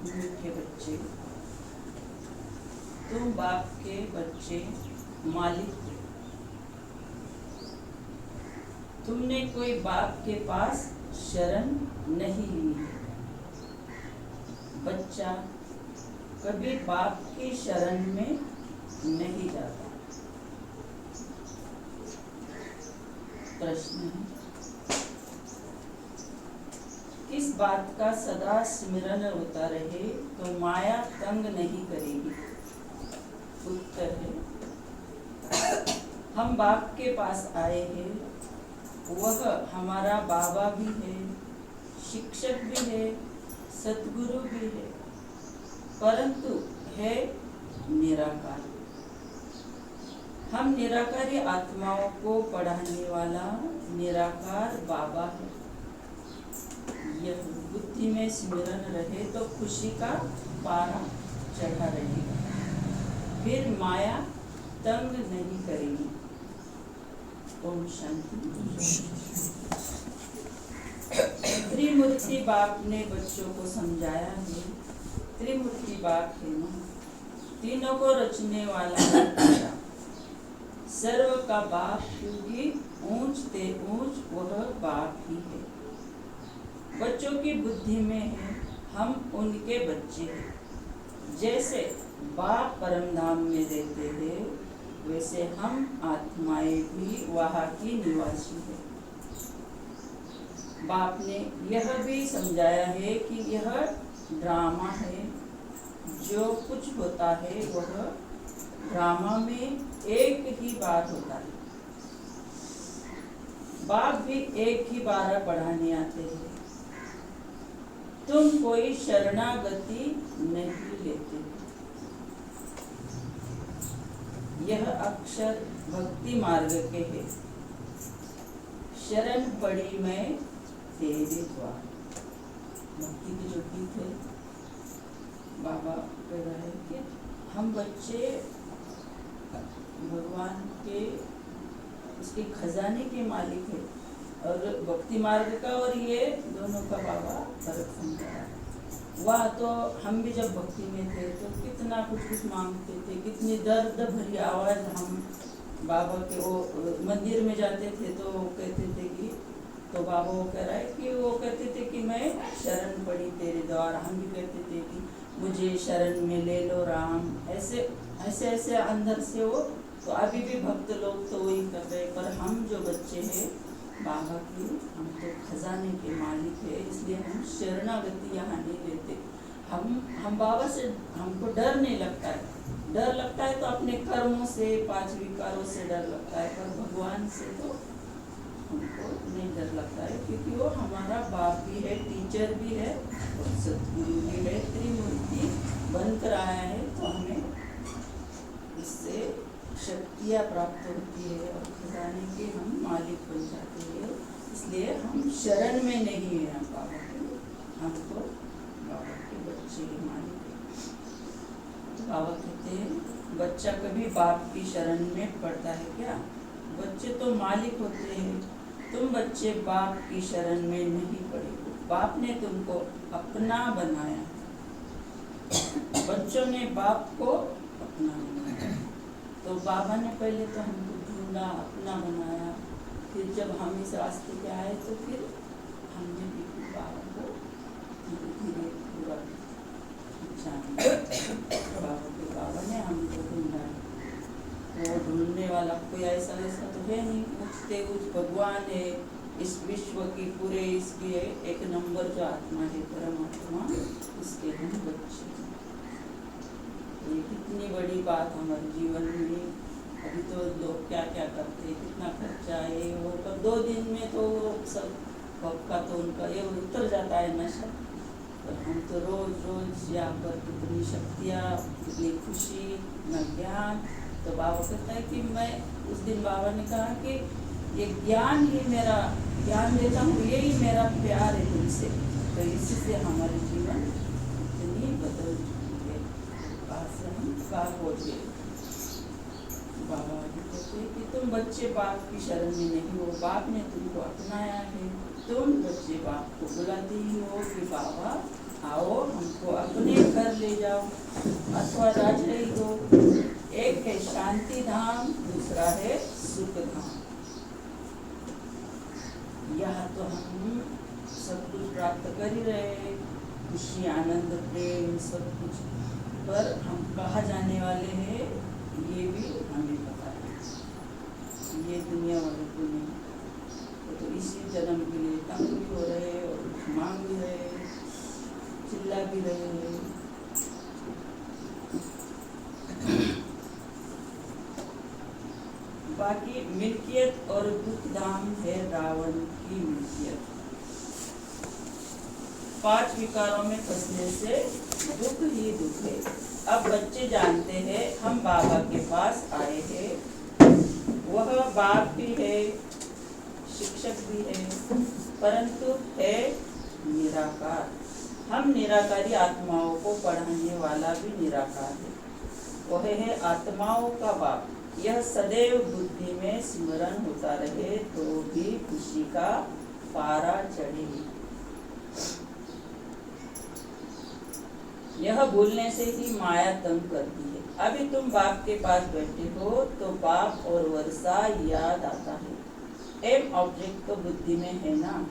मीठे बच्चे, तुम बाप के बच्चे मालिक हो। तुमने कोई बाप के पास शरण नहीं ली है। बच्चा कभी बाप की शरण में नहीं जाता। प्रश्न है, किस बात का सदा स्मरण होता रहे तो माया तंग नहीं करेगी? उत्तर है, हम बाप के पास आए हैं, वह हमारा बाबा भी है, शिक्षक भी है, सतगुरु भी है, परंतु है निराकार। हम निराकारी आत्माओं को पढ़ाने वाला निराकार बाबा है। यह बुद्धि में स्मरण रहे तो खुशी का पारा चढ़ा रहेगा, फिर माया तंग नहीं करेगी। ओम शांति। त्रिमूर्ति बाप ने बच्चों को समझाया है। त्रिमूर्ति बाप है ना, तीनों को रचने वाला है, सर्व का बाप, क्योंकि ऊंच ते ऊंच वह बाप ही है। बच्चों की बुद्धि में है हम उनके बच्चे हैं। जैसे बाप परम धाम में रहते हैं, वैसे हम आत्माएं भी वहाँ की निवासी है। बाप ने यह भी समझाया है कि यह ड्रामा है। जो कुछ होता है वह ड्रामा में एक ही बार होता है। बाप भी एक ही बार पढ़ाने आते हैं। तुम कोई शरणागति नहीं लेते। यह अक्षर भक्ति मार्ग के है। शरण पड़ी मैं तेरे द्वार। भक्ति की जो गीत है, बाबा कह रहे हैं कि हम बच्चे भगवान के उसके खजाने के मालिक है, और भक्ति मार्ग का और ये दोनों का बाबा फर्क समझाया। वह तो हम भी जब भक्ति में थे तो कितना कुछ मांगते थे, कितनी दर्द भरी आवाज़ हम बाबा के वो मंदिर में जाते थे तो वो कहते थे कि, तो बाबा वो कह रहा है कि वो कहते थे कि मैं शरण पड़ी तेरे द्वार। हम भी कहते थे कि मुझे शरण में ले लो राम। ऐसे ऐसे ऐसे अंदर से वो, तो अभी भी भक्त लोग तो वही कर रहे। पर हम जो बच्चे हैं बाबा की, हम तो खजाने के मालिक है, इसलिए हम शरणागति यहाँ नहीं लेते। हम बाबा से हमको डर नहीं लगता है। डर लगता है तो अपने कर्मों से, 5 विकारों से डर लगता है, पर भगवान से तो हमको नहीं डर लगता है, क्योंकि वो हमारा बाप भी है, टीचर भी है और सतगुरु भी है। त्रिमूर्ति बनकर आया है तो हमें इससे शक्तियाँ प्राप्त होती है और खजाने के हम मालिक बन जाते हैं। इसलिए हम शरण में नहीं हैं हम बाबा के, हमको बाबा के बच्चे के मालिक हैं। बाबा कहते हैं बच्चा कभी बाप की शरण में पड़ता है क्या? बच्चे तो मालिक होते हैं। तुम बच्चे बाप की शरण में नहीं पड़े। बाप ने तुमको अपना बनाया। बच्चों ने बाप को अपना बनाया। तो बाबा ने पहले तो हमको ढूंढा, अपना बनाया, फिर जब हम इस रास्ते पे आए तो फिर हमने भी बाबा को धीरे धीरे पूरा जाना। बाबा ने हमको ढूंढा। वो ढूंढने वाला कोई ऐसा तो है नहीं। उठते उठ भगवान है इस विश्व की, पूरे इसकी एक नंबर जो आत्मा है परमात्मा, इसके हम बच्चे। ये कितनी बड़ी बात हमारे जीवन में। अभी तो लोग क्या क्या करते हैं, कितना खर्चा है वो, पर 2 दिन में तो वो सब का तो उनका ये उतर जाता है नशा। पर हम तो रोज रोज यहाँ पर कितनी शक्तियाँ, कितनी खुशी, न ज्ञान। तो बाबा कहता है कि मैं उस दिन बाबा ने कहा कि ये ज्ञान ही मेरा ज्ञान देता हूँ, यही मेरा प्यार है तुमसे। तो इसी से हमारे जीवन इतनी बदल चुकी है। बात से हम बात हो गए। बाबा कहते हैं कि तुम बच्चे बाप की शरण में नहीं हो, बाप ने तुमको अपनाया है। तुम बच्चे बाप को बुलाते ही हो कि बाबा आओ हमको अपने ले जाओ अथवा राजरही दो। एक है शांति धाम, दूसरा है सुख धाम। यह तो हम सब कुछ प्राप्त कर ही रहे हैं, खुशी, आनंद, प्रेम, सब कुछ, पर हम कहाँ जाने वाले हैं ये भी हमें पता है, ये दुनिया वालों को नहीं। तो इसी जन्म के लिए तंग भी हो रहे हैं और मांग भी रहे हैं, चिल्ला भी रहे हैं। बाकी मिल्कियत और दुख धाम है रावण की मिल्कियत। 5 विकारों में फंसने से दुख ही दुख है। अब बच्चे जानते हैं हम बाबा के पास आए हैं, वह बाप भी है, शिक्षक भी है, परंतु है निराकार। हम निराकारी आत्माओं को पढ़ाने वाला भी निराकार है, वह है आत्माओं का बाप। यह सदैव बुद्धि में स्मरण होता रहे तो भी खुशी का पारा चढ़े। यह भूलने से ही माया तंग करती है। अभी तुम बाप के पास बैठे हो तो बाप और वर्षा याद आता है। एम ऑब्जेक्ट तो बुद्धि में है ना,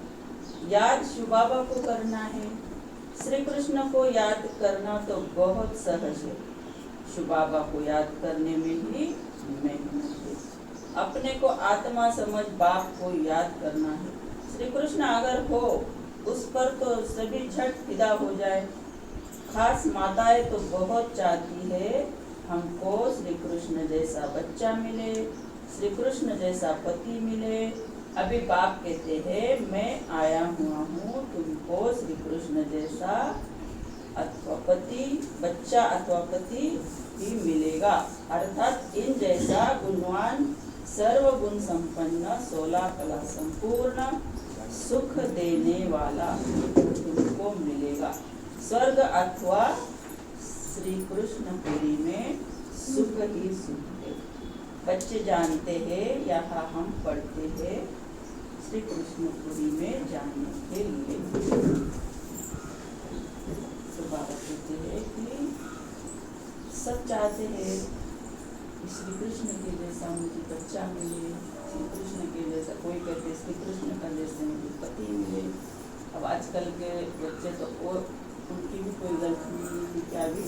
याद शिव बाबा को करना है। श्री कृष्ण को याद करना तो बहुत सहज है, शिव बाबा को याद करने में ही मेहनत है। अपने को आत्मा समझ बाप को याद करना है। श्री कृष्ण अगर हो उस पर तो सभी झट फिदा हो जाए। खास माताएं तो बहुत चाहती है हमको श्री कृष्ण जैसा बच्चा मिले, श्री कृष्ण जैसा पति मिले। अभी बाप कहते हैं मैं आया हुआ हूँ तुमको श्री कृष्ण जैसा अथवा पति, बच्चा अथवा पति ही मिलेगा, अर्थात इन जैसा गुणवान, सर्वगुण संपन्न, 16 कला संपूर्ण, सुख देने वाला तुमको मिलेगा। स्वर्ग अथवा श्री कृष्णपुरी में सुख ही सुख है। बच्चे जानते हैं यहाँ हम पढ़ते हैं श्री कृष्णपुरी में जाने के लिए। तो बाबा कहते हैं कि सब चाहते हैं श्री कृष्ण के जैसा मुझे बच्चा मिले, श्री कृष्ण के जैसा, कोई कहते श्री कृष्ण का जैसे मुझे पति मिले। अब आजकल के बच्चे तो वो उनकी भी कोई गलती नहीं, क्या भी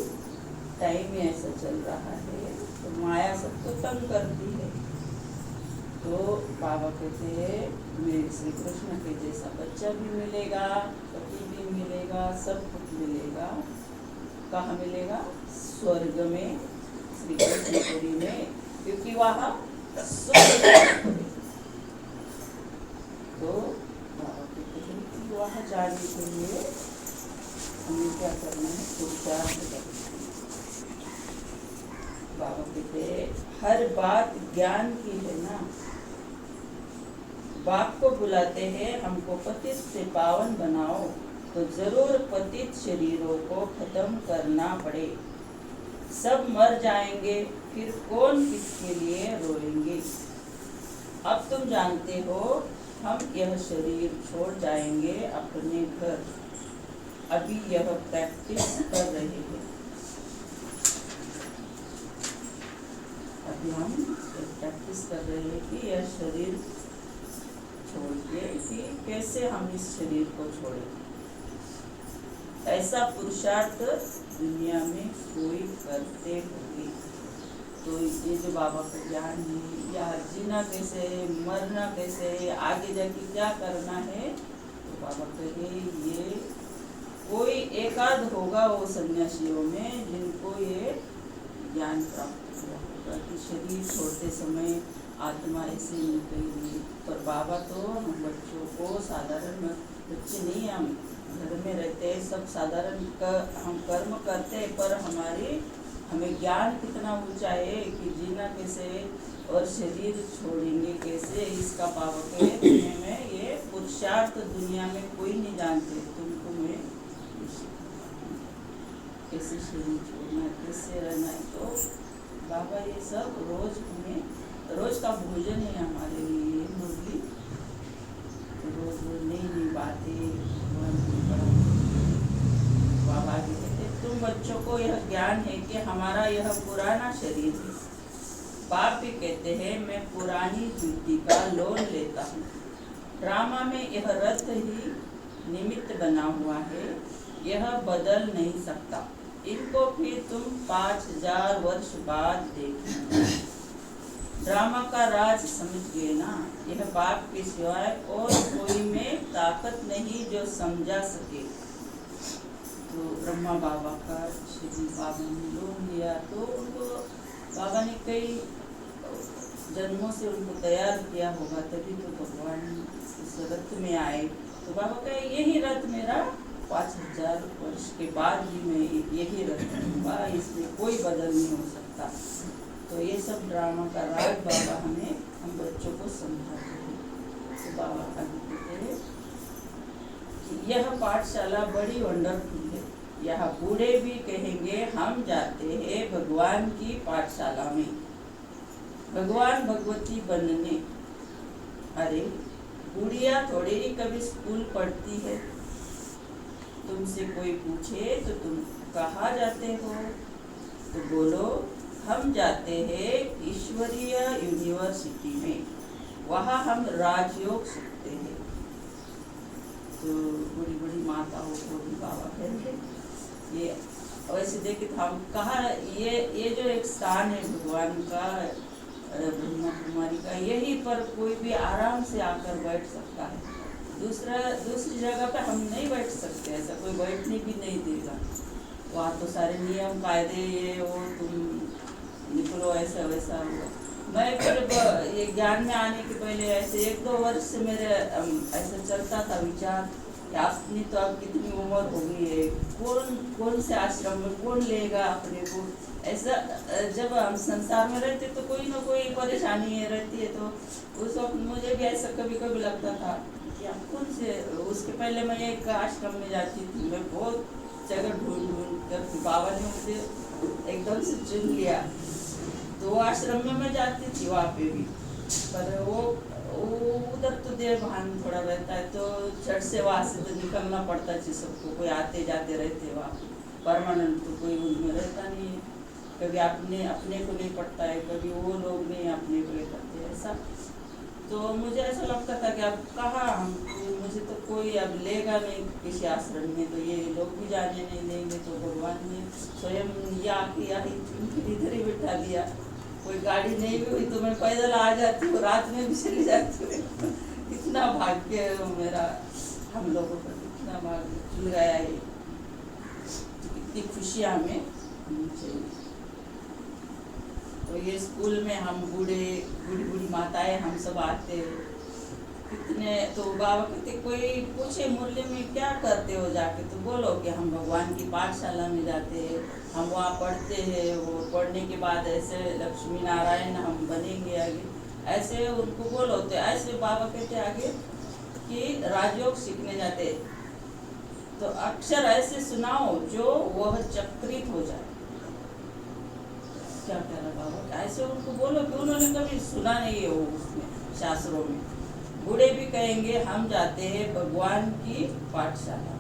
टाइम ही ऐसा चल रहा है, तो माया सबको तंग करती है। तो बाबा कहते हैं मेरे श्री कृष्ण के जैसा बच्चा भी मिलेगा, पति भी मिलेगा, सब कुछ मिलेगा। कहाँ मिलेगा? स्वर्ग में, श्री कृष्णपुरी में, क्योंकि वहाँ सुख है। तो बाबा कहते हैं कि वहाँ जाने के लिए हमें क्या करना है? पुरुषार्थ करना है। बाबा कहते हैं हर बात ज्ञान की है ना। बाप को बुलाते हैं हमको पतित से पावन बनाओ, तो जरूर पतित शरीरों को खत्म करना पड़े। सब मर जाएंगे, फिर कौन किसके लिए रोएंगे? अब तुम जानते हो हम यह शरीर छोड़ जाएंगे अपने घर। अभी यह प्रैक्टिस कर रहे हैं। अभी हम प्रैक्टिस कर रहे हैं कि यह शरीर छोड़ के कि कैसे हम इस शरीर को छोड़ें। ऐसा पुरुषार्थ दुनिया में कोई करते होंगे। तो ये जो बाबा का ज्ञान है, या जीना कैसे, मरना कैसे, आगे जाके क्या करना है, तो बाबा कहे ये कोई एकाध होगा वो सन्यासियों में जिनको ये ज्ञान प्राप्त हुआ होगा कि शरीर छोड़ते समय आत्मा ऐसे निकलेगी। पर बाबा तो हम बच्चों को, साधारण बच्चे नहीं, हम घर में रहते हैं, सब साधारण हम कर्म करते हैं, पर हमें ज्ञान कितना ऊंचा है कि जीना कैसे और शरीर छोड़ेंगे कैसे, इसका बाबा के दुनिया में ये पुरुषार्थ दुनिया में कोई नहीं जानते। तुमको मैं कैसे शरीर छोड़ना है, कैसे रहना है, तो बाबा ये सब रोज हमें, रोज का भोजन है हमारे लिए मुरली। रोज नई नई बातें बाबा के कहते तुम बच्चों को यह ज्ञान है कि हमारा यह पुराना शरीर है। बाप भी कहते हैं मैं पुरानी जूती का लोन लेता हूँ। ड्रामा में यह रथ ही निमित्त बना हुआ है, यह बदल नहीं सकता। इनको फिर तुम 5000 वर्ष बाद देखना। ड्रामा का राज समझ गए ना। यह बाप के सिवाय और कोई में ताकत नहीं जो समझा सके। तो ब्रह्मा बाबा का श्री बाबा ने लोन लिया, तो उनको बाबा ने कई जन्मों से उनको तैयार किया होगा, तभी तो भगवान इस रथ में आए। तो बाबा का यही रथ मेरा 5000 वर्ष के बाद भी मैं यही रथ रहूँगा, इसमें कोई बदल नहीं हो सकता। तो ये सब ड्रामा का राज बाबा हम बच्चों को समझाते हैं। तो बाबा आगे कहते हैं कि यह पाठशाला बड़ी वंडरफुल है। यह बूढ़े भी कहेंगे हम जाते हैं भगवान की पाठशाला में, भगवान भगवती बनने। अरे बुढ़िया थोड़ी ही कभी स्कूल पढ़ती है। तुमसे कोई पूछे तो तुम कहाँ जाते हो, तो बोलो हम जाते हैं ईश्वरीय यूनिवर्सिटी में, वहाँ हम राजयोग सीखते हैं। तो बड़ी बड़ी माताओं को भी बाबा कहेंगे ये वैसे देखे तो हम कहाँ ये जो एक स्थान है भगवान का, ब्रह्मा कुमारी का, यहीं पर कोई भी आराम से आकर बैठ सकता है। दूसरी जगह पे हम नहीं बैठ सकते, ऐसा कोई बैठने भी नहीं देगा। वहाँ तो सारे नियम कायदे ये वो, तुम निकलो ऐसा वैसा हुआ। मैं फिर ये ज्ञान में आने के पहले ऐसे 1-2 वर्ष से मेरे ऐसा चलता था विचार, अपनी तो अब कितनी उम्र हो गई है, कौन से आश्रम में कौन लेगा अपने को। ऐसा जब हम संसार में रहते तो कोई ना कोई परेशानी रहती है, तो उस वक्त मुझे भी ऐसा कभी कभी लगता था कि आप कौन से। उसके पहले मैं एक आश्रम में जाती थी, मैं बहुत जगह ढूंढ कर बाबा ने मुझे एकदम से चुन लिया, तो वो आश्रम में मैं जाती थी वहाँ पे भी। पर वो उधर तो देह भान थोड़ा रहता है, तो झट से वहाँ से तो निकलना पड़ता है सबको, कोई आते जाते रहते वहाँ, परमानेंट तो कोई उनमें रहता नहीं है। कभी अपने को नहीं पड़ता है, कभी वो लोग नहीं अपने को ले पड़ते ऐसा। तो मुझे ऐसा लगता था कि अब कहाँ हम, मुझे तो कोई अब लेगा नहीं किसी आश्रम में, तो ये लोग भी जाने नहीं देंगे। तो भगवान ने स्वयं इधर ही बिठा दिया। कोई गाड़ी नहीं भी हुई तो मैं पैदल आ जाती हूँ, रात में भी चली जाती हूँ। इतना भाग्य मेरा, हम लोगों का इतना भाग्य खुल गया है, कितनी खुशियाँ हमें चाहिए। तो ये स्कूल में हम बूढ़ी माताएं हम सब आते कितने, तो बाबा कहते कोई पूछे मुरली में क्या करते हो जाके, तो बोलो कि हम भगवान की पाठशाला में जाते हैं, हम वहाँ पढ़ते हैं, वो पढ़ने के बाद ऐसे लक्ष्मी नारायण हम बनेंगे आगे, ऐसे उनको बोलो। तो ऐसे बाबा कहते आगे कि राजयोग सीखने जाते, तो अक्षर ऐसे सुनाओ जो वह चक्रित हो जाए। क्या कह रहा बाबा, ऐसे उनको बोलो कि उन्होंने कभी सुना नहीं है वो उसमें शास्त्रों में। बूढ़े भी कहेंगे हम जाते हैं भगवान की पाठशाला,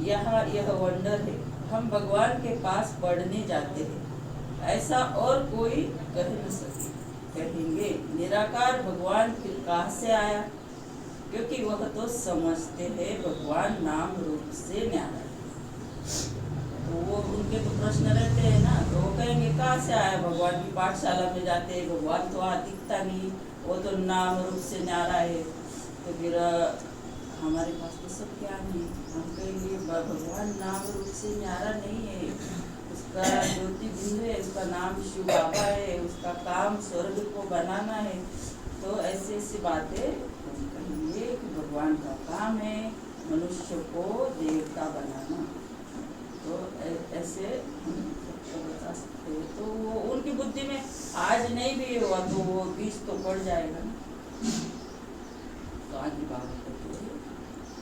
यह वंडर है, हम भगवान के पास पढ़ने जाते हैं, ऐसा और कोई कह न सके। कहेंगे निराकार भगवान फिर कहाँ से आया, क्योंकि वह तो समझते हैं भगवान नाम रूप से न्यारा है। तो वो उनके तो प्रश्न रहते हैं ना, तो वो कहेंगे कहाँ से आया, भगवान की पाठशाला में जाते हैं, भगवान तो वहाँ दिखता नहीं, वो तो नाम रूप से न्यारा है। तो फिर हमारे पास तो सब ज्ञान है, हम कहेंगे भगवान नाम रूप से न्यारा नहीं है, उसका ज्योति बिंदु है, उसका नाम शिव बाबा है, उसका काम स्वर्ग को बनाना है। तो ऐसी ऐसी बातें हम कहेंगे कि भगवान का काम है मनुष्य को देवता बनाना। तो ऐसे हम बता सकते हैं। तो वो उनकी बुद्धि में आज नहीं भी हुआ तो वो बीज तो पड़ जाएगा ना। तो आगे बाबा कहते हैं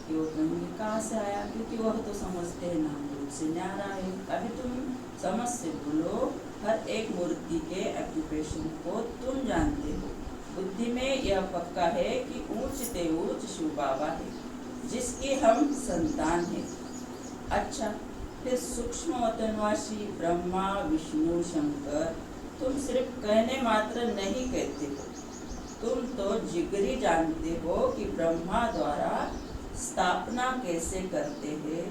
कि वो कहेंगे कहाँ से आया, क्योंकि वह तो समझते हैं नाम रूप से न्यारा है। अभी तुम समझ से बोलो, हर एक मूर्ति के ऑक्यूपेशन को तुम जानते हो। बुद्धि में यह पक्का है कि ऊंच ते ऊंच शिव बाबा है, जिसके हम संतान हैं। अच्छा, फिर सूक्ष्म वतनवासी ब्रह्मा विष्णु शंकर तुम सिर्फ कहने मात्र नहीं कहते हो, तुम तो जिगरी जानते हो कि ब्रह्मा द्वारा स्थापना कैसे करते हैं।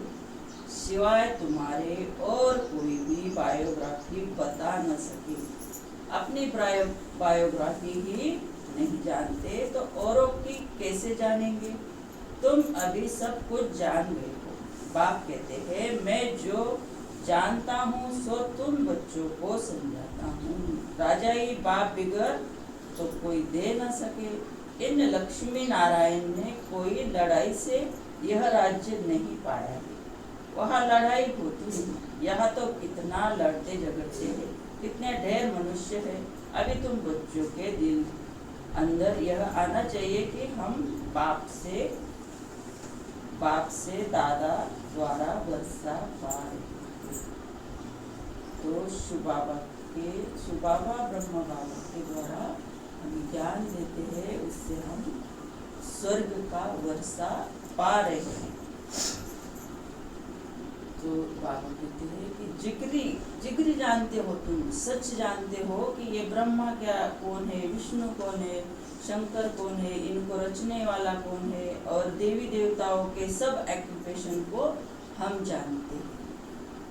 सिवाय तुम्हारे और कोई भी बायोग्राफी बता न सके। अपनी बायोग्राफी ही नहीं जानते तो औरों की कैसे जानेंगे। तुम अभी सब कुछ जान गए हो। बाप कहते हैं मैं जो जानता हूँ सो तुम बच्चों को समझाता हूँ। राजा ही बाप बिगड़ तो कोई दे न सके। इन लक्ष्मी नारायण ने कोई लड़ाई से यह राज्य नहीं पाया है। वहाँ लड़ाई होती है, यहाँ तो कितना लड़ते झगड़ते हैं, कितने ढेर मनुष्य है। अभी तुम बच्चों के दिल अंदर यह आना चाहिए कि हम बाप से दादा द्वारा वर्षा पाए। तो सुबाबा ब्रह्म बाबा के द्वारा हम ज्ञान लेते हैं, उससे हम स्वर्ग का वर्षा पा रहे हैं। तो बाबा कहते हैं कि जिगरी जानते हो, तुम सच जानते हो कि ये ब्रह्मा क्या कौन है, विष्णु कौन है, शंकर कौन है, इनको रचने वाला कौन है, और देवी देवताओं के सब एक्टिवेशन को हम जानते हैं।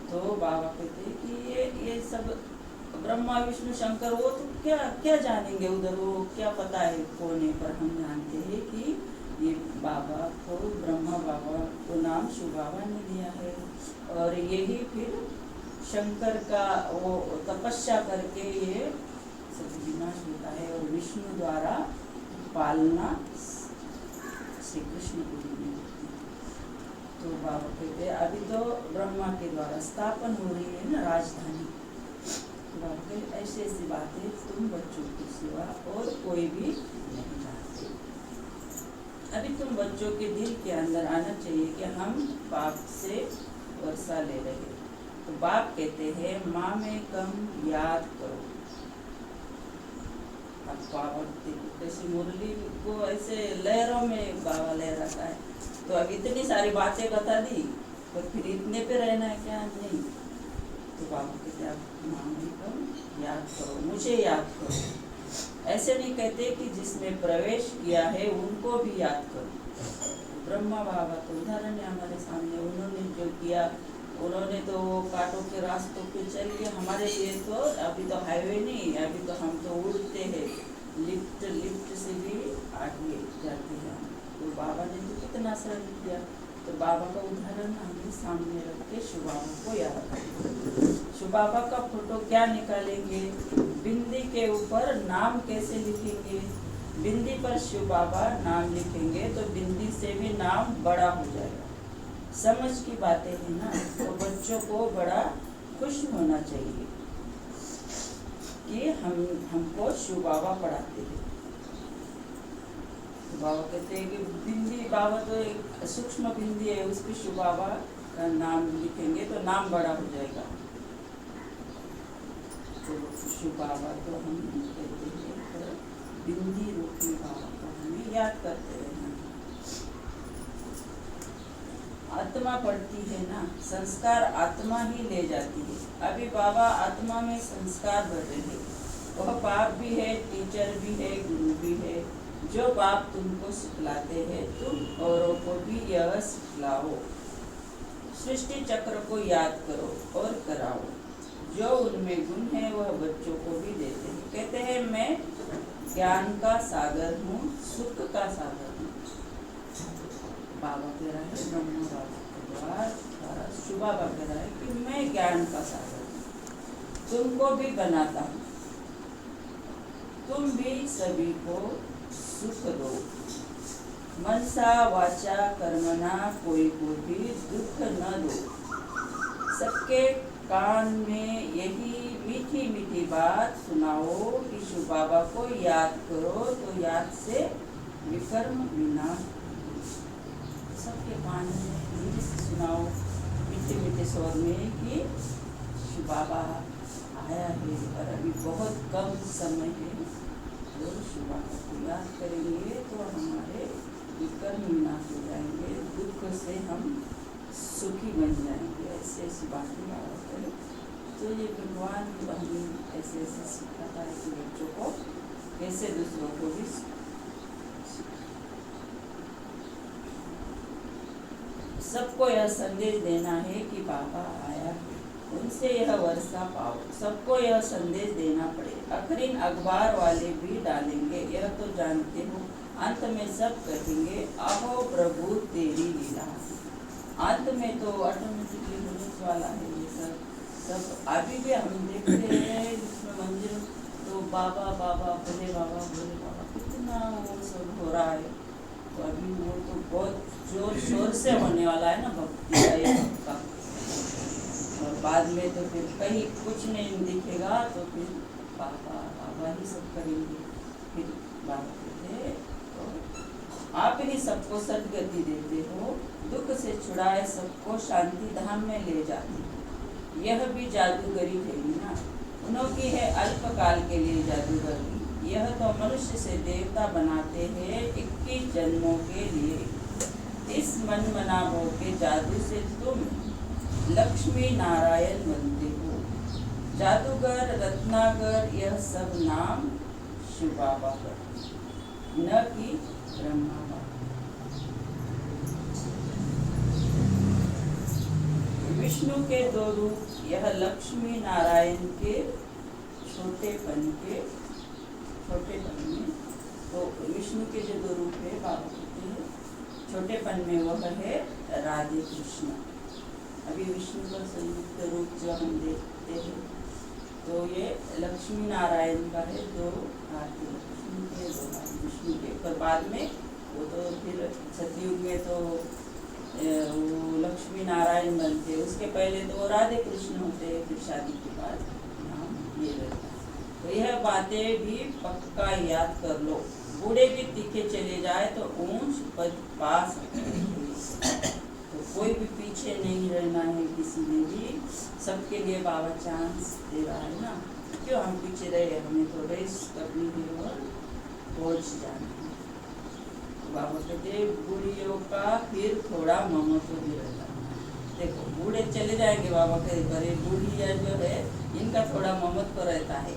तो बाबा कहते हैं कि ये सब ब्रह्मा विष्णु शंकर वो तो क्या जानेंगे उधर, वो क्या पता है कौन है। पर हम जानते हैं कि ये बाबा को, ब्रह्मा बाबा को नाम शिव बाबा ने दिया है, और यही फिर शंकर का वो तपस्या करके ये सब विनाश होता है, और विष्णु द्वारा पालना श्री कृष्ण को दी होती है। तो बाबा कहते हैं अभी तो ब्रह्मा के द्वारा स्थापन हो रही है ना राजधानी। तो बाबा कहते ऐसी ऐसी बातें तुम बच्चों के सिवा और कोई भी नहीं जानते। अभी तुम बच्चों के दिल के अंदर आना चाहिए कि हम बाप से वर्षा ले रहे। तो बाप कहते हैं माँ में कम याद करो। अब बाबा जैसे मुरली को ऐसे लहरों में बाबा लहराता है, तो अब इतनी सारी बातें बता दी तो फिर इतने पे रहना है क्या? नहीं। तो बाबा कहते आप माँ में कम याद करो, मुझे याद करो। ऐसे नहीं कहते कि जिसने प्रवेश किया है उनको भी याद करो। ब्रह्मा बाबा तो उदाहरण है हमारे सामने, उन्होंने जो किया, उन्होंने तो वो कांटों के रास्तों पे चल के, हमारे लिए तो अभी तो हाईवे नहीं, अभी तो हम तो उड़ते हैं, लिफ्ट से भी आगे जाते हैं। तो बाबा ने तो कितना श्रम किया। तो बाबा का उदाहरण हमें सामने रख के शिव बाबा को याद करें। शिव बाबा का फोटो क्या निकालेंगे, बिंदी के ऊपर नाम कैसे लिखेंगे। बिंदी पर शिव बाबा नाम लिखेंगे तो बिंदी से भी नाम बड़ा हो जाएगा। समझ की बातें है ना, तो बच्चों को बड़ा खुश होना चाहिए कि हमको शिव बाबा पढ़ाते हैं। तो बाबा कहते हैं कि बिंदी, बाबा तो एक सूक्ष्म बिंदी है, उस पर शिव बाबा का नाम लिखेंगे तो नाम बड़ा हो जाएगा। तो शिव बाबा तो हम कहते हैं तो बिंदी रूपी बाबा को हमें याद करते रहना। आत्मा पढ़ती है ना, संस्कार आत्मा ही ले जाती है। अभी बाबा आत्मा में संस्कार भर रहे हैं। वह बाप भी है, टीचर भी है, गुरु भी है। जो बाप तुमको सिखलाते हैं तुम औरों को भी यह सिखलाओ। सृष्टि चक्र को याद करो और कराओ। जो उनमें गुण है वह बच्चों को भी देते हैं। कहते हैं मैं ज्ञान का सागर हूँ, सुख का सागर हूँ। बाबा कह रहा है, ब्रह्मा बाबा के द्वारा शिव बाबा कह रहा है कि मैं ज्ञान का सागर हूँ, तुमको भी बनाता हूँ। तुम भी सभी को सुख दो। मनसा वाचा कर्मणा कोई को भी दुख न दो। सबके कान में यही मीठी मीठी बात सुनाओ कि शिव बाबा को याद करो तो याद से विकर्म विनाश। सबके कान में सुनाओ मीठे मीठे स्वर में कि शिव बाबा आया है और अभी बहुत कम समय है। तो शिव बाबा को याद करेंगे तो हमारे विकर्म विनाश हो जाएंगे, दुख से हम सुखी बन जाएंगे। ऐसे बातें बाबा करें। तो ये भगवान हमें ऐसे ऐसे सिखाता है कि बच्चों को कैसे दूसरों को भी सबको यह संदेश देना है कि बाबा आया है, उनसे यह वर्षा पाओ। सबको यह संदेश देना पड़े। अखरीन अखबार वाले भी डालेंगे, यह तो जानते हो। अंत में सब कहेंगे आहो प्रभु तेरी लीला। अंत में तो ऑटोमेटिकली होने वाला है ये सब। अभी भी हम देखते हैं इसमें मंदिर तो बाबा बाबा भोले बाबा कितना वो सब हो रहा है। तो अभी वो तो बहुत जोर शोर से होने वाला है ना भक्ति का ये का। और बाद में तो फिर कहीं कुछ नहीं दिखेगा तो फिर बाबा बाबा ही सब करेंगे। फिर बाबा कहते तो आप ही सबको सदगति देते हो, दुख से छुड़ाए सबको शांति धाम में ले जाते हो। यह भी जादूगरी है ना, उनकी है अल्पकाल के लिए जादूगरी। यह तो मनुष्य से देवता बनाते हैं 21 जन्मों के लिए। इस मन मनाभों के जादू से तुम लक्ष्मी नारायण बनते हो। जादूगर रत्नागर यह सब नाम शिव बाबा का, न कि ब्रह्मा बाबा। विष्णु के दो रूप, यह लक्ष्मी नारायण के छोटेपन में। तो विष्णु के जो दो रूप है बाबा कहते हैं, छोटेपन में वह है राधे कृष्ण। अभी विष्णु का संयुक्त रूप जो हम देखते हैं तो ये लक्ष्मी नारायण का है, दो हाथ लक्ष्मी के दो हाथ विष्णु के। पर बाद में वो तो फिर सतयुग में तो वो लक्ष्मी नारायण बनते, उसके पहले तो वो राधे कृष्ण होते हैं, फिर शादी के बाद नाम ये रहता है। तो यह बातें भी पक्का याद कर लो। बूढ़े भी तीखे चले जाए तो ऊंच पद पा सकते हैं। तो कोई भी पीछे नहीं रहना है किसी ने भी, सबके लिए बाबा चांस दे रहा है ना। क्यों हम पीछे रहे, हमें तो रेस करनी है और पहुँच जाना है। बाबा कहते बूढ़ियों का फिर थोड़ा ममत्व भी रहता है। देखो बूढ़े चले जाएंगे, बाबा कहते अरे बूढ़िया जो है इनका थोड़ा ममत्व रहता है।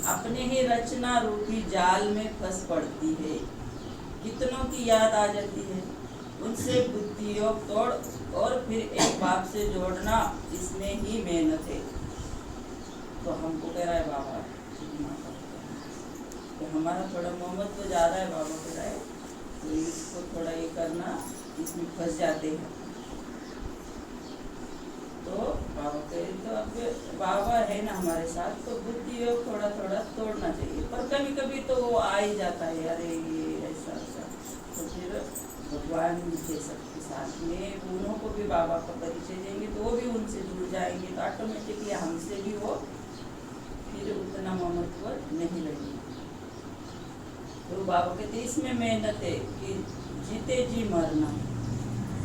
अपने ही रचना रूपी जाल में फंस पड़ती है, कितनों की याद आ जाती है। उनसे बुद्धियों तोड़ और फिर एक बाप से जोड़ना, इसमें ही मेहनत है। तो हमको कह रहा है बाबा तो हमारा थोड़ा ममत्व जा रहा है, बाबा कह रहा है तो इसको थोड़ा ये करना, इसमें फंस जाते हैं। तो बाबा कहे तो अब बाबा है ना हमारे साथ, तो बुद्धि योग थोड़ा थोड़ा तोड़ना चाहिए। पर कभी कभी तो वो आ ही जाता है, अरे ये ऐसा ऐसा। तो फिर भगवान के सबके साथ में उन्हों को भी बाबा का परिचय देंगे तो वो भी उनसे जुड़ जाएंगे, तो ऑटोमेटिकली हमसे भी वो फिर उतना ममत्व नहीं लगेगा। तो बाबा कहते इसमें मेहनत है कि जीते जी मरना।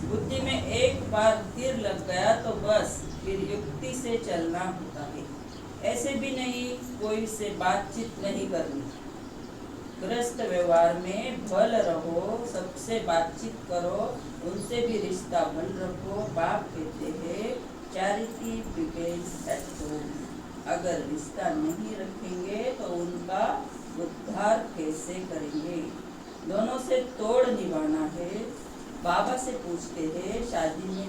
बुद्धि में एक बार तीर लग गया तो बस फिर युक्ति से चलना होता है। ऐसे भी नहीं कोई से बातचीत नहीं करनी। गृहस्थ व्यवहार में भल रहो, सबसे बातचीत करो, उनसे भी रिश्ता बन रखो। बाप कहते हैं चैरिटी बिगिंस एट होम। अगर रिश्ता नहीं रखेंगे तो उनका उद्धार कैसे करेंगे। दोनों से तोड़ निभाना है। बाबा से पूछते हैं शादी में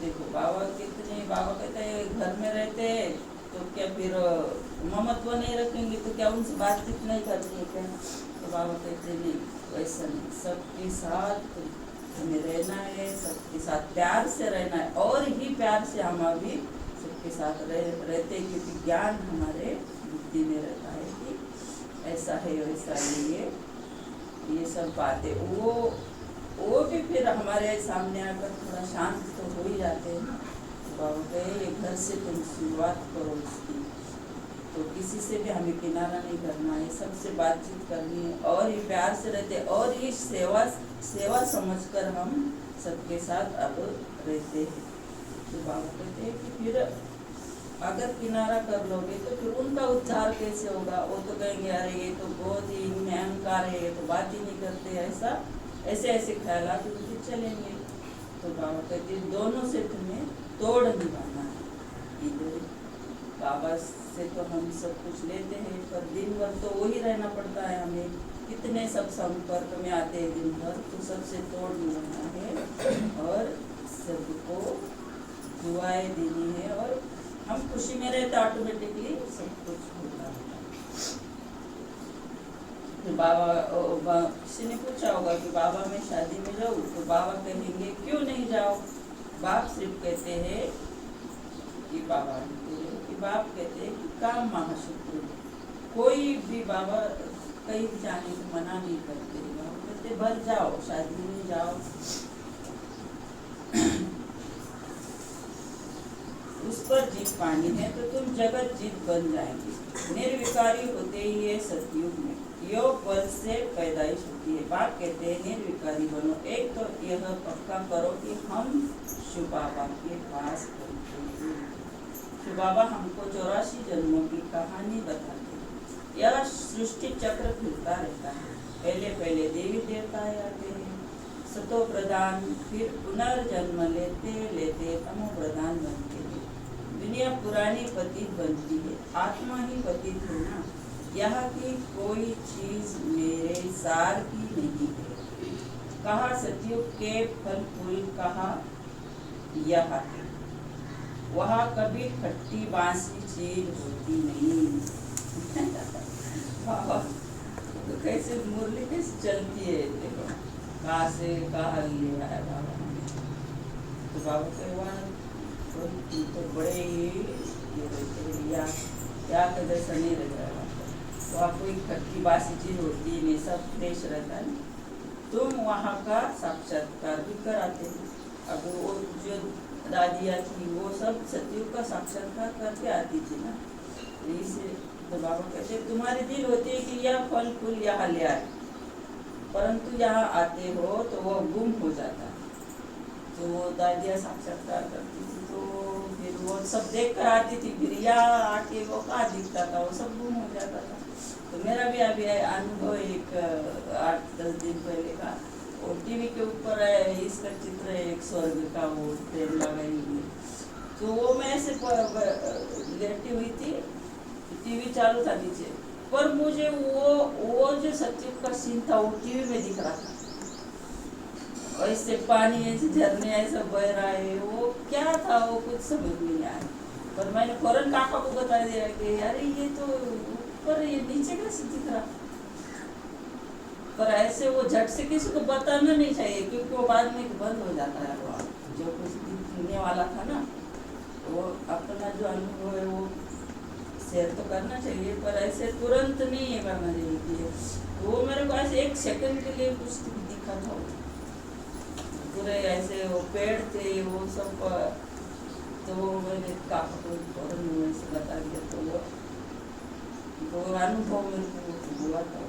देखो बाबा कितने, बाबा कहते हैं घर में रहते तो क्या फिर ममत्व नहीं रखेंगे तो क्या उनसे बातचीत नहीं करनी है क्या। तो बाबा कहते नहीं वैसा नहीं, सबके साथ हमें रहना है, सबके साथ प्यार से रहना है। और ही प्यार से हम अभी सबके साथ रहते, क्योंकि ज्ञान हमारे बुद्धि में रहता है कि ऐसा है वैसा ये सब बातें वो भी फिर हमारे सामने आकर थोड़ा शांत तो हो ही जाते हैं ना। तो बाबा कहे ये घर से तुम शुरुआत करो इसकी। तो किसी से भी हमें किनारा नहीं करना है, सबसे बातचीत करनी है और ये प्यार से रहते और ये सेवा समझकर हम सबके साथ अब रहते हैं। तो बाबा कहते हैं कि फिर अगर किनारा कर लोगे तो फिर उनका उद्धार कैसे होगा। वो तो कहेंगे अरे ये तो बहुत ही इनमें अहंकार है, ये तो बात ही नहीं करते, ऐसे ख्यालात उनके चलेंगे। तो बाबा कहते दोनों से तुम्हें निभाना है। इधर बाबा से तो हम सब कुछ लेते हैं, पर दिन भर तो वही रहना पड़ता है हमें। कितने सब संपर्क में आते हैं दिन भर, तो सबसे तोड़ मिलाना है और सबको दुआएं देनी है, और हम खुशी में रहते ऑटोमेटिकली सब कुछ होता है। तो बाबा किसी ने पूछा होगा कि बाबा मैं शादी में जाऊँ, तो बाबा कहेंगे क्यों नहीं जाओ। बाप सिर्फ कहते हैं कि बाबा कि बाप कहते हैं कि काम महाशत्रु। कोई भी बाबा कहीं जाने को मना नहीं करते, बाबा कहते भर जाओ, शादी में जाओ। उस पर जीत पानी है तो तुम जगत जीत बन जाएंगे। निर्विकारी होते ही ये सतयुग में योग बल से पैदाइश होती है। बाप कहते हैं निर्विकारी बनो। एक तो यह पक्का करो कि हम शिव बाबा के पास पहुंचेंगे। शिव बाबा हमको 84 जन्मों की कहानी बताते हैं। यह सृष्टि चक्र फिरता रहता है। पहले पहले देवी देवता आते हैं, सतो प्रधान, फिर पुनर्जन्म लेते लेते तमो प्रधान बनते हैं। दुनिया पुरानी पतित बनती है, आत्मा ही पतित है ना। यहाँ की कोई चीज मेरे सार की नहीं है। कहा सतयुग के फल फूल, कहा यह है। वहाँ कभी खट्टी बांसी चीज होती नहीं। तो कैसे मुरली कैसे चलती है, देखो कहाँ से कहाँ ले आया बाबा। तो बाबा के वहाँ तो बड़े ही ये रहते हैं, या कदर सा नहीं रह रहा। तो आपको एक खट्टी बासी चीज होती नहीं, सब फ्रेश रहता है। तुम वहाँ का साक्षात्कार भी कराते हैं। अब वो जो दादियाँ थी वो सब सतयुग का साक्षात्कार करके आती थी ना, इसे तो बाबा कहते तुम्हारे दिल होते है कि यह फल फूल यहाँ ले आए, परंतु यहाँ आते हो तो वो गुम हो जाता है। तो वो दादियाँ साक्षात्कार करती थी, तो फिर वो सब देख कर आती थी, फिर यहाँ आके वो कहाँ दिखता था, वो सब गुम हो जाता था। तो मेरा भी अभी अनुभव एक 8-10 दिन पहले का, वो टीवी के ऊपर है इसका चित्र है, एक स्वर्ग का वो ट्रेन लगाई हुई। तो वो मैं ऐसे लेटी हुई थी, टीवी चालू था नीचे, पर मुझे वो जो सतयुग का सीन था वो टीवी में दिख रहा था। और इससे पानी ऐसे झरने ऐसा बह रहा है, वो क्या था वो कुछ समझ नहीं आया। पर मैंने फौरन काका को बता दिया कि यार ये तो ऊपर, ये नीचे कैसे दिख रहा। पर ऐसे वो झट से किसी को बताना नहीं चाहिए, क्योंकि वो बाद में बंद हो जाता है। वो जो कुछ दिखने वाला था ना, वो अपना जो अनुभव है वो शेयर तो करना चाहिए, पर ऐसे तुरंत नहीं करना चाहिए। वो मेरे को ऐसे 1 सेकंड के लिए कुछ दिखा था, पूरे ऐसे वो पेड़ थे वो सब। तो मैंने काका को फौरन से बता दिया, तो वो अनुभव मेरे को हुआ था।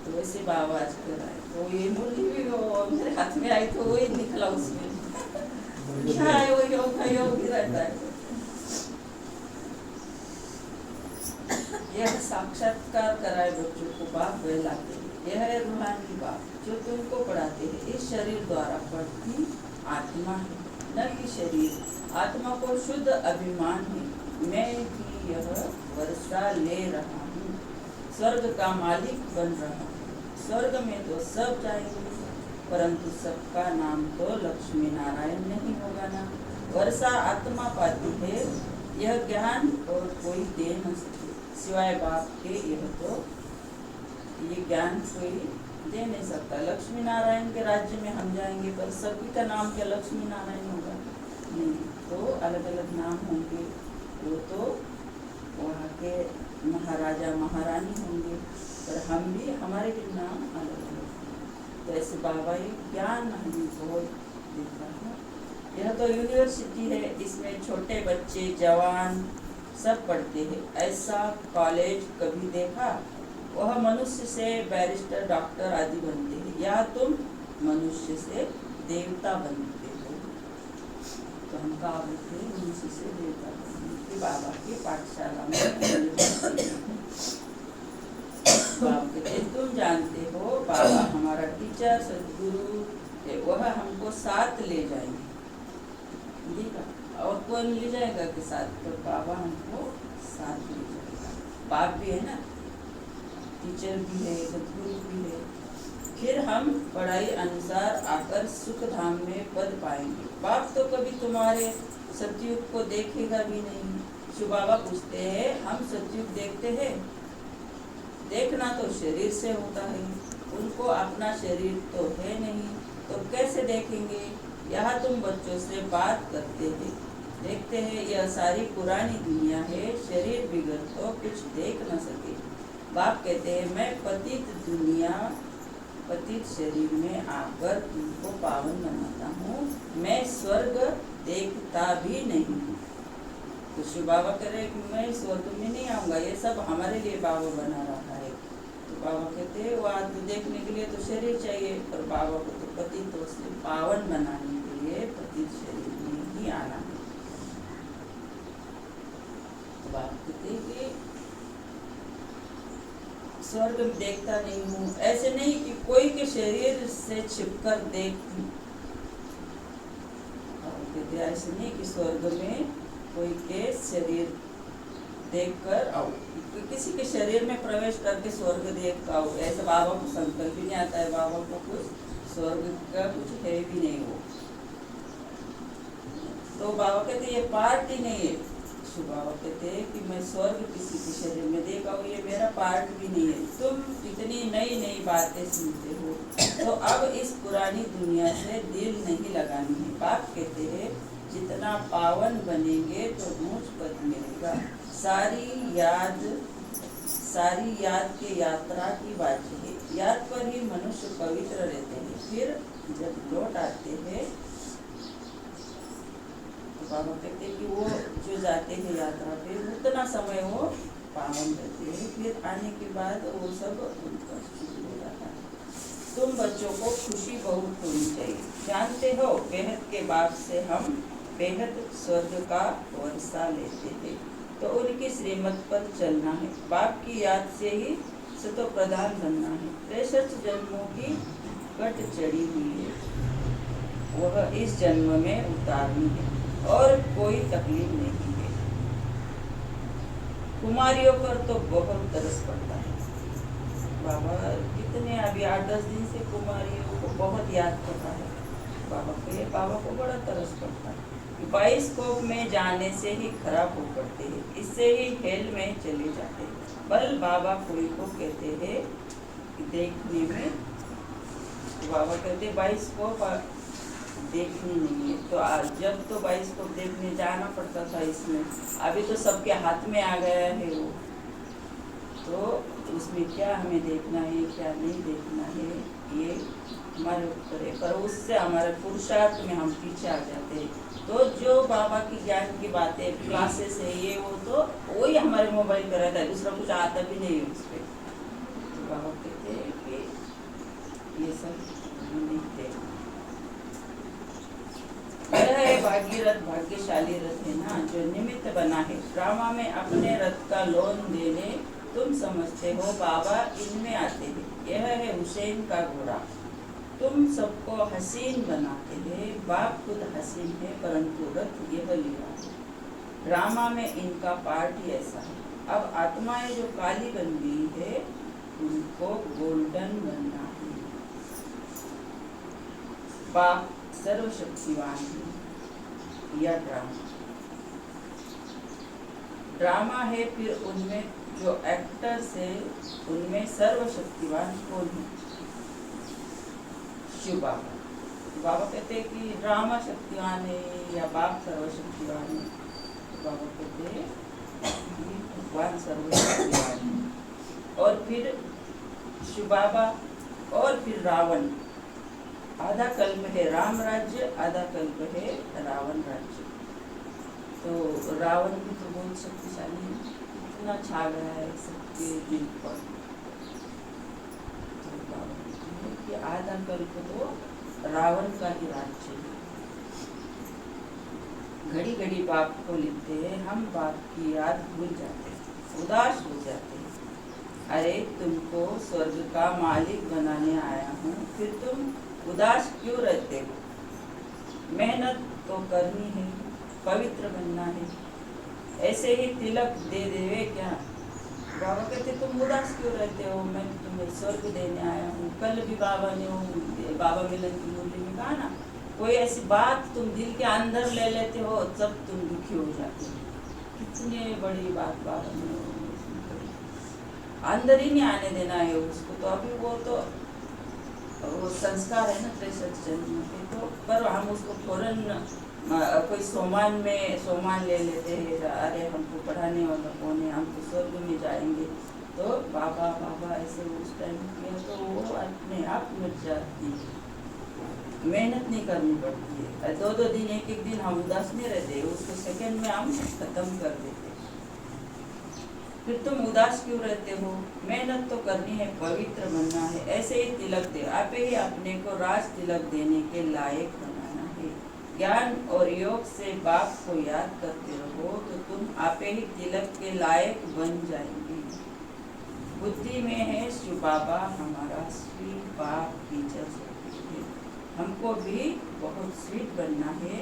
तो वैसे बाबा आज कर आए, तो ये मुरली भी वो मेरे हाथ में आई, तो वही निकला उसमें। क्या है वो योग ही रहता है। यह साक्षात्कार कराए बच्चों को बाप बहलाते हैं। यह है रूहानी बाप जो तुमको पढ़ाते हैं। इस शरीर द्वारा पढ़ती आत्मा है, न कि शरीर। आत्मा को शुद्ध अभिमान है, मैं भी यह वर्षा ले रहा हूँ, स्वर्ग का मालिक बन रहा हूँ। स्वर्ग में तो सब जाएंगे, परंतु सबका नाम तो लक्ष्मी नारायण नहीं होगा ना। वर्षा आत्मा पाती है, यह ज्ञान और कोई दे न सके सिवाय बाप के। यह तो ये ज्ञान कोई दे नहीं सकता। लक्ष्मी नारायण के राज्य में हम जाएंगे, पर सभी का नाम क्या लक्ष्मी नारायण होगा? नहीं, तो अलग अलग नाम होंगे। वो तो वहाँ के महाराजा महारानी होंगे, पर हम भी हमारे भी नाम अलग अलग। तो ऐसे बाबा ये ज्ञान हमें बहुत देता है। यह तो यूनिवर्सिटी है, इसमें छोटे बच्चे जवान सब पढ़ते हैं। ऐसा कॉलेज कभी देखा? वह मनुष्य से बैरिस्टर डॉक्टर आदि बनते हैं, या तुम मनुष्य से देवता बनते हो। तो हम कहा बोलते हैं मनुष्य से देवता बनते। बाबा की पाठशाला में बाप कहते तुम जानते हो बाबा हमारा टीचर सदगुरु है, वह हमको साथ ले जाएंगे। ठीक है, और कौन ले जाएगा के साथ? तो बाबा हमको साथ ले जाएगा। बाप भी है ना, टीचर भी है, सदगुरु भी है। फिर हम पढ़ाई अनुसार आकर सुख धाम में पद पाएंगे। बाप तो कभी तुम्हारे सतयुग को देखेगा भी नहीं। शिव बाबा पूछते हैं, हम सतयुग देखते हैं? देखना तो शरीर से होता है, उनको अपना शरीर तो है नहीं, तो कैसे देखेंगे? यहाँ तुम बच्चों से बात करते हैं, देखते हैं यह सारी पुरानी दुनिया है, शरीर बिगड़ तो कुछ देख न सके। बाप कहते हैं, मैं पतित दुनिया, पतित शरीर में आकर तुमको पावन बनाता हूँ, मैं स्वर्ग देखता भी नहीं हूँ। तो शिव बाबा कह रहे कि मैं स्वर्ग में नहीं आऊँगा, ये सब हमारे लिए बाबा बना रहा है। तो बाबा कहते हैं, वो आदमी देखने के लिए तो शरीर चाहिए, पर बाबा को तो पतित से पावन बनाने के लिए पतित शरीर में ही आना है। तो बाबा कहते हैं कि स्वर्ग में देखता नहीं हूँ, ऐसे नहीं कि कोई के शरीर से छिपकर देखूं। कहते ऐसे नहीं कि स्वर्ग में कोई के शरीर देखकर आओ, किसी के शरीर में प्रवेश करके स्वर्ग देख आओ, ऐसा बाबा को संकल्प भी नहीं आता है। बाबा को कुछ स्वर्ग का कुछ है भी नहीं हो। तो बाबा कहते ये पार्ट ही नहीं है। शिव बाबा कहते हैं कि मैं स्वर्ग किसी के शरीर में देख आऊँ, ये मेरा पार्ट भी नहीं है। तुम इतनी नई नई बातें सुनते हो, तो अब इस पुरानी दुनिया से दिल नहीं लगानी है। बाप कहते हैं, जितना पावन बनेंगे तो ऊंच पद मिलेगा। सारी याद के यात्रा की बात है, याद पर ही मनुष्य पवित्र रहते हैं। फिर जब लौट आते हैं तो बाबा कहते हैं कि वो जो जाते हैं यात्रा पे, उतना समय वो पावन रहते हैं, फिर आने के बाद वो सब उनका शुरू हो जाता है। तुम बच्चों को खुशी बहुत होनी चाहिए। जानते हो, बेहद के बाप से हम बेहद स्वर्ग का वर्षा लेते थे, तो उनकी श्रीमत पर चलना है। बाप की याद से ही सतो प्रधान बनना है। 63 जन्मों की कट चढ़ी हुई है, वह इस जन्म में उतारनी है, और कोई तकलीफ नहीं है। कुमारियों पर तो बहुत तरस पड़ता है। बाबा कितने अभी 8-10 दिन से कुमारियों को बहुत याद करता है। बाबा को बड़ा तरस पड़ता है। बाइस्कोप में जाने से ही खराब हो पड़ते हैं, इससे ही हेल में चले जाते हैं। बल बाबा कोई को कहते हैं देखने में, बाबा कहते बाइस्कोप देखनी नहीं है। तो जब तो बाइस्कोप देखने जाना पड़ता था, इसमें अभी तो सबके हाथ में आ गया है वो, तो उसमें क्या हमें देखना है क्या नहीं देखना है ये हमारे ऊपर है। पर उससे हमारे पुरुषार्थ में हम पीछे आ जाते हैं। तो जो बाबा की ज्ञान की बातें क्लासेस है ये वो, तो वही हमारे मोबाइल पर रहता है, दूसरा कुछ आता भी नहीं है उस पर। तो बाबा कहते हैं कि ये सब नहीं देखना। यह है भागीरथ, भाग्यशाली रथ है ना, जो निमित्त बना है ड्रामा में अपने रथ का लोन देने। तुम समझते हो बाबा इनमें आते हैं। यह है हुसैन का घोड़ा, तुम सबको हसीन बनाते हैं। बाप खुद हसीन है, परंतु रथ यह लिया है। ड्रामा में इनका पार्ट ही ऐसा है। अब आत्माएं जो काली बन गई है, उनको गोल्डन बनना है। बाप सर्वशक्तिवान है। यह ड्रामा है, फिर उनमें जो एक्टर्स है उनमें सर्वशक्तिवान कौन है? शिव बाबा। बाबा कहते हैं कि ड्रामा शक्तिवान है या बाप सर्वशक्तिवान है। तो बाबा कहते हैं भगवान सर्वशक्तिवान है। और फिर शिव बाबा और फिर रावण। आधा कल्प है राम राज्य, आधा कल्प है रावण राज्य। तो रावण भी तो बहुत शक्तिशाली है, इतना छा गया है सबके दिल पर। कि आधा कल्प तो रावण का ही राज्य है। घड़ी घड़ी बाप को लिखते हैं, हम बाप की याद भूल जाते हैं, उदास हो जाते हैं। अरे तुमको स्वर्ग का मालिक बनाने आया हूँ, फिर तुम उदास क्यों रहते हो? मेहनत तो करनी है, पवित्र बनना है। ऐसे ही तिलक दे देवे क्या? बाबा कहते तुम उदास क्यों रहते हो, मैं तुम्हें स्वर्ग देने आया हूँ। कल भी बाबा ने बाबा मिलन की मूर्ति में कहा ना, कोई ऐसी बात तुम दिल के अंदर ले लेते हो तब तुम दुखी हो जाते हो। कितनी बड़ी बात बाबा ने अंदर ही नहीं आने देना है उसको। तो अभी वो संस्कार है ना 63 जन्म के, तो पर हम उसको फौरन कोई सोमान ले लेते हैं, अरे हमको पढ़ाने वाला कौन है, हम तो स्वर्ग में जाएंगे। तो बाबा बाबा ऐसे उस टाइम किया तो वो अपने आप मिट जाती है, मेहनत नहीं करनी पड़ती है। 2-2 दिन 1-1 दिन हम उदास नहीं रहते, उसको सेकंड में हम खत्म कर देते। फिर तुम उदास क्यों रहते हो, मेहनत तो करनी है, पवित्र बनना है। ऐसे ही तिलक दे, आप ही अपने को राज तिलक देने के लायक बनाना है। ज्ञान और योग से बाप को याद करते रहो तो तुम आप ही तिलक के लायक बन जाएंगे। बुद्धि में है शिव बाबा हमारा स्वीट बाप टीचर है, हमको भी बहुत स्वीट बनना है।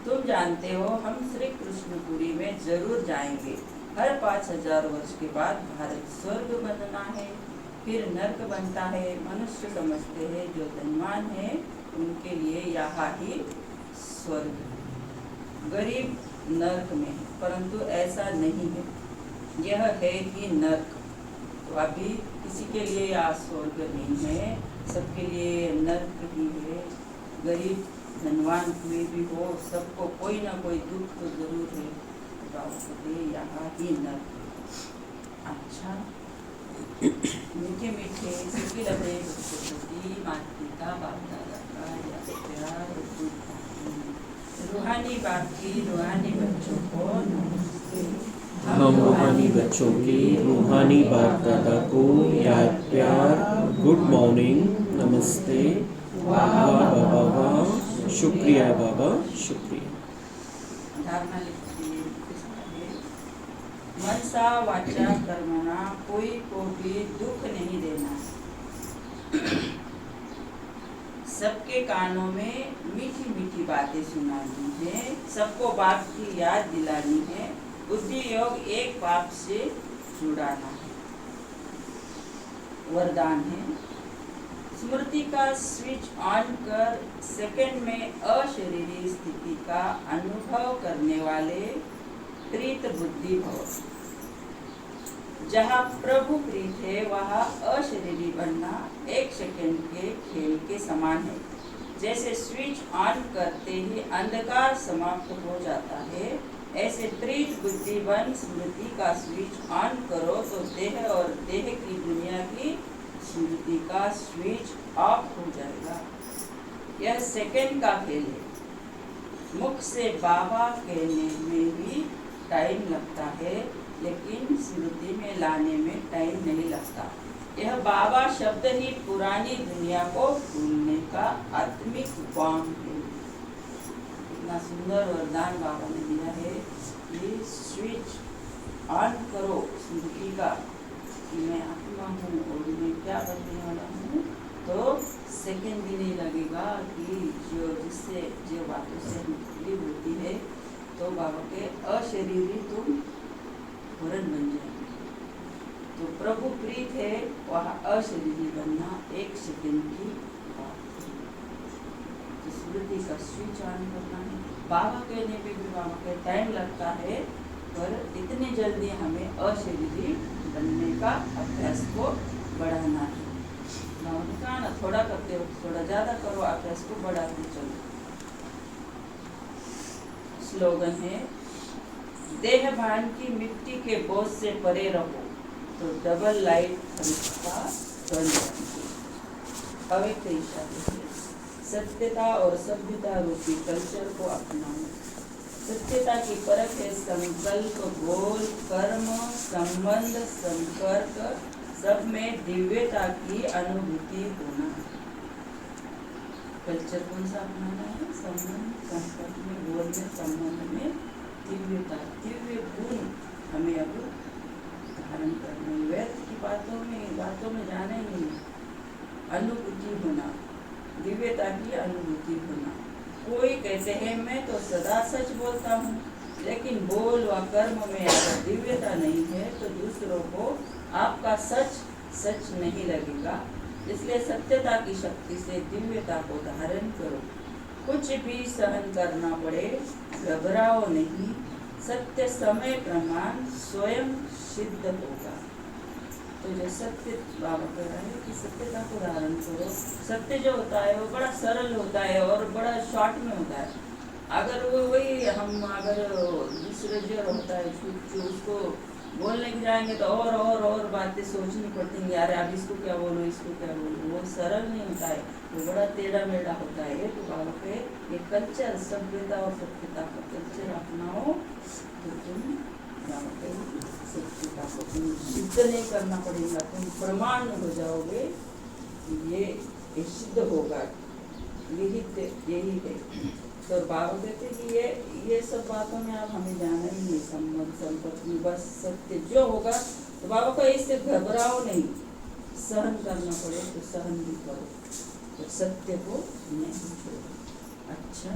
तुम जानते हो हम श्री कृष्णपुरी में जरूर जाएंगे। हर 5000 वर्ष के बाद भारत स्वर्ग बनना है, फिर नर्क बनता है। मनुष्य समझते हैं जो धनवान है उनके लिए यहाँ ही स्वर्ग, गरीब नर्क में है, परंतु ऐसा नहीं है, यह है ही नर्क। तो अभी किसी के लिए यहाँ स्वर्ग नहीं है, सबके लिए नर्क ही है। गरीब धनवान कोई भी हो, सबको कोई ना कोई दुख तो जरूर है, यहाँ ही नर्क। अच्छा, मीठे मीठे सुखी लगे माता पिता बाप दादा का प्यार, रूहानी बाप की रूहानी बच्चों को नमस्ते। हम रूहानी बच्चों की रूहानी बाप दादा को याद प्यार, गुड मॉर्निंग, नमस्ते, वाह बाबा वाह, शुक्रिया बाबा शुक्रिया। धारणा लिखती है, मनसा वाचा कर्मणा कोई को भी दुख नहीं देना। सबके कानों में मीठी मीठी बातें सुनानी है, सबको बाप की याद दिलानी है, बुद्धि योग एक बाप से जुड़ाना है। वरदान है, स्मृति का स्विच ऑन कर सेकंड में अशरीरी स्थिति का अनुभव करने वाले प्रीत बुद्धि भव। जहाँ प्रभु प्रीत है वहाँ अशरीरी बनना 1 सेकंड के खेल के समान है। जैसे स्विच ऑन करते ही अंधकार समाप्त हो जाता है, ऐसे प्रीत बुद्धि बन स्मृति का स्विच ऑन करो तो देह और देह की दुनिया की स्मृति का स्विच ऑफ हो जाएगा। यह सेकंड का खेल है। मुख से बाबा कहने में भी टाइम लगता है, लेकिन स्मृति में लाने में टाइम नहीं लगता। यह बाबा शब्द ही पुरानी दुनिया को भूलने का आत्मिक बॉम्ब है। इतना सुंदर वरदान बाबा ने दिया है कि स्विच ऑन करो स्मृति का, कि मैं आत्मा हूँ और मैं क्या बनने वाला हूँ, तो सेकंड भी नहीं लगेगा कि जिससे जो बातों से तकलीफ होती है, तो बाबा के अशरीरी तुम फौरन बन जाएंगे। तो प्रभु प्रीत है वहाँ अशरीरी बनना 1 सेकंड की बात है। तो स्मृति का स्विच ऑन करना है। बाबा कहने पे भी बाबा के टाइम लगता है, पर इतनी जल्दी हमें अशरीरी बनने का अभ्यास को बढ़ाना है। बाबा ने कहा ना, थोड़ा करते हो थोड़ा ज़्यादा करो, अभ्यास को बढ़ाते चलो। स्लोगन है, देह भान की मिट्टी के बोझ से परे रहो तो डबल लाइट रिश्ता बन जाएगी। अव्यक्त इशारे से सत्यता और सभ्यता रूपी कल्चर को अपनाओ। सत्यता की परख है संकल्प, बोल, कर्म, संबंध, संपर्क, सब में दिव्यता की अनुभूति होना। कल्चर कौन सा अपनाना है? संबंध, संपर्क में, बोल में, संबंध में दिव्यता, दिव्य गुण हमें अब धारण करना है। व्यर्थ की बातों में जाने नहीं, अनुभूति होना, दिव्यता की अनुभूति होना। कोई कहते देह में तो सदा सच बोलता हूँ, लेकिन बोल व कर्म में अगर दिव्यता नहीं है तो दूसरों को आपका सच सच नहीं लगेगा। इसलिए सत्यता की शक्ति से दिव्यता को धारण करो। कुछ भी सहन करना पड़े, घबराओ नहीं। सत्य समय प्रमाण स्वयं सिद्ध होगा। तो जो सत्य बाबा कह रहा है कि सत्यता को धारण करो। सत्य जो होता है वो बड़ा सरल होता है और बड़ा शॉर्ट में होता है। अगर वो वही हम अगर दूसरे जो होता है जो उसको बोलने के जाएंगे तो और बातें सोचनी पड़ती हैं, यार अब इसको क्या बोलो इसको क्या बोलो। वो सरल नहीं होता है, वो बड़ा टेढ़ा मेढ़ा होता है। तो बाबा के ये कल्चर, सभ्यता और सत्यता का कल्चर अपनाओ तो तुम बाबा के सत्यता को तुम सिद्ध नहीं करना पड़ेगा, तुम प्रमाण हो जाओगे। ये सिद्ध होगा, यही है। तो बाबा कहते कि ये सब बातों में आप हमें जाना ही नहीं, संबंध संपत्ति बस सत्य जो होगा। तो बाबा को इससे घबराओ नहीं, सहन करना पड़े तो सहन भी करो, तो सत्य को नहीं छोड़ो। अच्छा।